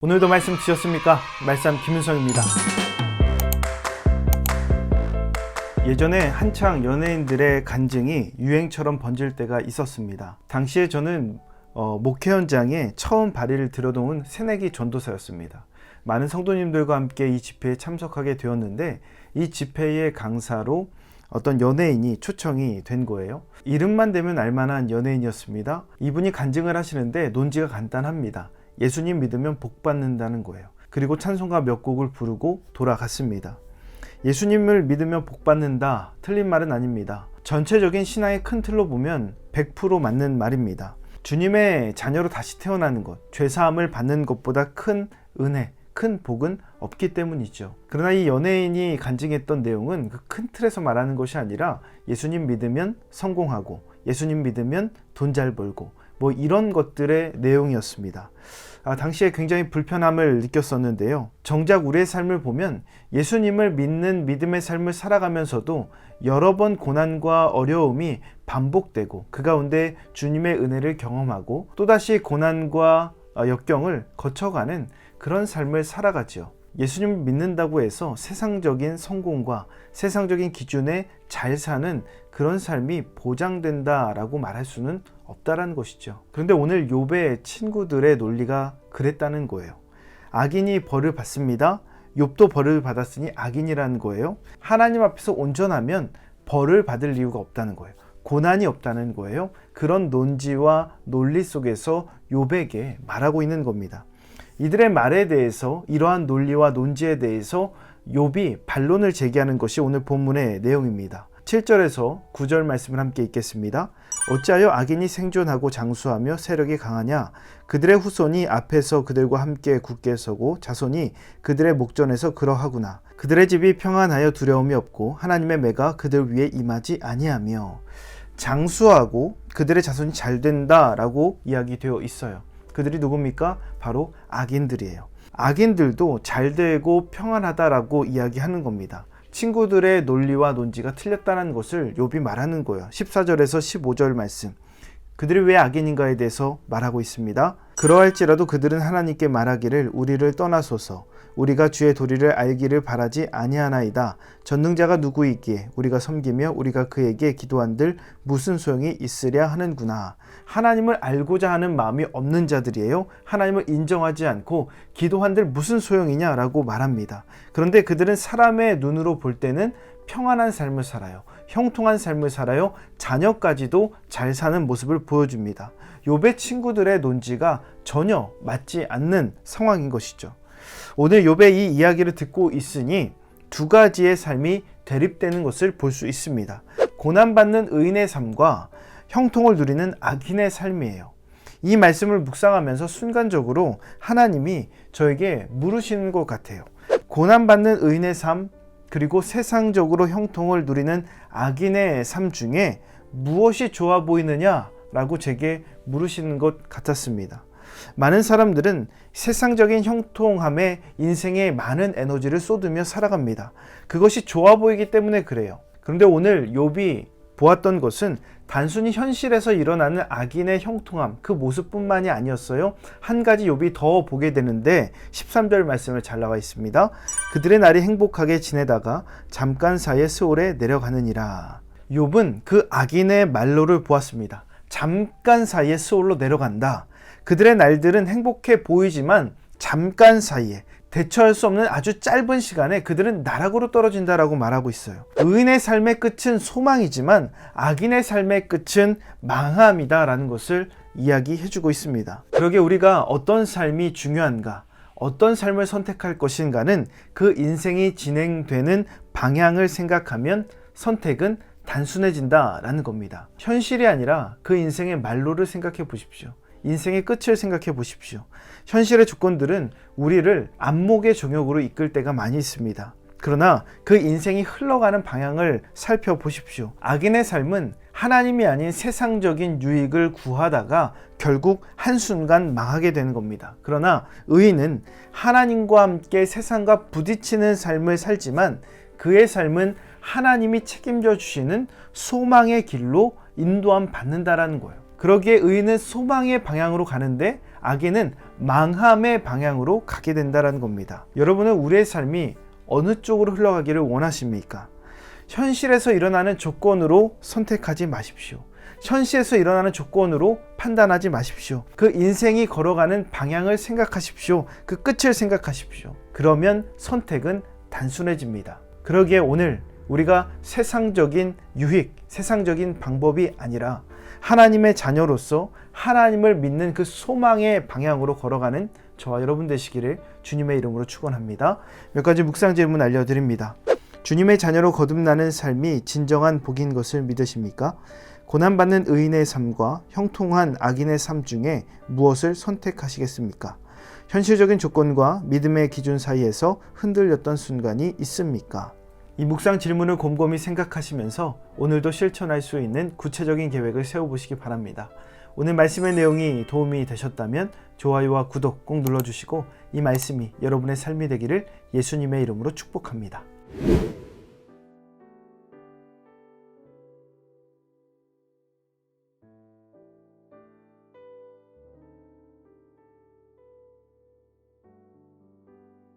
오늘도 말씀 주셨습니까? 말씀 김은성입니다. 예전에 한창 연예인들의 간증이 유행처럼 번질 때가 있었습니다. 당시에 저는 목회 현장에 처음 발의를 들여놓은 새내기 전도사였습니다. 많은 성도님들과 함께 이 집회에 참석하게 되었는데, 이 집회의 강사로 어떤 연예인이 초청이 된 거예요. 이름만 대면 알만한 연예인이었습니다. 이분이 간증을 하시는데 논지가 간단합니다. 예수님 믿으면 복 받는다는 거예요. 그리고 찬송가 몇 곡을 부르고 돌아갔습니다. 예수님을 믿으면 복 받는다, 틀린 말은 아닙니다. 전체적인 신앙의 큰 틀로 보면 100% 맞는 말입니다. 주님의 자녀로 다시 태어나는 것, 죄사함을 받는 것보다 큰 은혜, 큰 복은 없기 때문이죠. 그러나 이 연예인이 간증했던 내용은 그 큰 틀에서 말하는 것이 아니라 예수님 믿으면 성공하고, 예수님 믿으면 돈 잘 벌고, 이런 것들의 내용이었습니다. 당시에 굉장히 불편함을 느꼈었는데요. 정작 우리의 삶을 보면 예수님을 믿는 믿음의 삶을 살아가면서도 여러 번 고난과 어려움이 반복되고, 그 가운데 주님의 은혜를 경험하고 또다시 고난과 역경을 거쳐가는 그런 삶을 살아가죠. 예수님을 믿는다고 해서 세상적인 성공과 세상적인 기준에 잘 사는 그런 삶이 보장된다라고 말할 수는 없다라는 것이죠. 그런데 오늘 욥의 친구들의 논리가 그랬다는 거예요. 악인이 벌을 받습니다. 욥도 벌을 받았으니 악인이라는 거예요. 하나님 앞에서 온전하면 벌을 받을 이유가 없다는 거예요. 고난이 없다는 거예요. 그런 논지와 논리 속에서 욥에게 말하고 있는 겁니다. 이들의 말에 대해서, 이러한 논리와 논지에 대해서 욥이 반론을 제기하는 것이 오늘 본문의 내용입니다. 7절에서 9절 말씀을 함께 읽겠습니다. 어찌하여 악인이 생존하고 장수하며 세력이 강하냐? 그들의 후손이 앞에서 그들과 함께 굳게 서고 자손이 그들의 목전에서 그러하구나. 그들의 집이 평안하여 두려움이 없고 하나님의 매가 그들 위에 임하지 아니하며. 장수하고 그들의 자손이 잘 된다라고 이야기되어 있어요. 그들이 누굽니까? 바로 악인들이에요. 악인들도 잘 되고 평안하다라고 이야기하는 겁니다. 친구들의 논리와 논지가 틀렸다는 것을 욥이 말하는 거예요. 14절에서 15절 말씀, 그들이 왜 악인인가에 대해서 말하고 있습니다. 그러할지라도 그들은 하나님께 말하기를 우리를 떠나소서, 우리가 주의 도리를 알기를 바라지 아니하나이다. 전능자가 누구이기에 우리가 섬기며 우리가 그에게 기도한들 무슨 소용이 있으랴 하는구나. 하나님을 알고자 하는 마음이 없는 자들이에요. 하나님을 인정하지 않고 기도한들 무슨 소용이냐라고 말합니다. 그런데 그들은 사람의 눈으로 볼 때는 평안한 삶을 살아요. 형통한 삶을 살아요. 자녀까지도 잘 사는 모습을 보여줍니다. 욥의 친구들의 논지가 전혀 맞지 않는 상황인 것이죠. 오늘 욥의 이 이야기를 듣고 있으니 두 가지의 삶이 대립되는 것을 볼 수 있습니다. 고난받는 의인의 삶과 형통을 누리는 악인의 삶이에요. 이 말씀을 묵상하면서 순간적으로 하나님이 저에게 물으시는 것 같아요. 고난받는 의인의 삶, 그리고 세상적으로 형통을 누리는 악인의 삶 중에 무엇이 좋아 보이느냐라고 제게 물으시는 것 같았습니다. 많은 사람들은 세상적인 형통함에 인생에 많은 에너지를 쏟으며 살아갑니다. 그것이 좋아 보이기 때문에 그래요. 그런데 오늘 욥이 보았던 것은 단순히 현실에서 일어나는 악인의 형통함, 그 모습뿐만이 아니었어요. 한 가지 욥이 더 보게 되는데 13절 말씀을 잘 나와 있습니다. 그들의 날이 행복하게 지내다가 잠깐 사이에 스올에 내려가느니라. 욥은 그 악인의 말로를 보았습니다. 잠깐 사이에 스올로 내려간다. 그들의 날들은 행복해 보이지만 잠깐 사이에, 대처할 수 없는 아주 짧은 시간에 그들은 나락으로 떨어진다라고 말하고 있어요. 의인의 삶의 끝은 소망이지만 악인의 삶의 끝은 망함이다라는 것을 이야기해주고 있습니다. 그러게 우리가 어떤 삶이 중요한가, 어떤 삶을 선택할 것인가는 그 인생이 진행되는 방향을 생각하면 선택은 단순해진다라는 겁니다. 현실이 아니라 그 인생의 말로를 생각해 보십시오. 인생의 끝을 생각해 보십시오. 현실의 조건들은 우리를 안목의 정욕으로 이끌 때가 많이 있습니다. 그러나 그 인생이 흘러가는 방향을 살펴보십시오. 악인의 삶은 하나님이 아닌 세상적인 유익을 구하다가 결국 한순간 망하게 되는 겁니다. 그러나 의인은 하나님과 함께 세상과 부딪히는 삶을 살지만 그의 삶은 하나님이 책임져 주시는 소망의 길로 인도함 받는다라는 거예요. 그러기에 의인은 소망의 방향으로 가는데 악인은 망함의 방향으로 가게 된다는 겁니다. 여러분은 우리의 삶이 어느 쪽으로 흘러가기를 원하십니까? 현실에서 일어나는 조건으로 선택하지 마십시오. 현실에서 일어나는 조건으로 판단하지 마십시오. 그 인생이 걸어가는 방향을 생각하십시오. 그 끝을 생각하십시오. 그러면 선택은 단순해집니다. 그러기에 오늘 우리가 세상적인 유익, 세상적인 방법이 아니라 하나님의 자녀로서 하나님을 믿는 그 소망의 방향으로 걸어가는 저와 여러분 되시기를 주님의 이름으로 축원합니다. 몇 가지 묵상 질문 알려드립니다. 주님의 자녀로 거듭나는 삶이 진정한 복인 것을 믿으십니까? 고난받는 의인의 삶과 형통한 악인의 삶 중에 무엇을 선택하시겠습니까? 현실적인 조건과 믿음의 기준 사이에서 흔들렸던 순간이 있습니까? 이 묵상 질문을 곰곰이 생각하시면서 오늘도 실천할 수 있는 구체적인 계획을 세워보시기 바랍니다. 오늘 말씀의 내용이 도움이 되셨다면 좋아요와 구독 꼭 눌러주시고 이 말씀이 여러분의 삶이 되기를 예수님의 이름으로 축복합니다.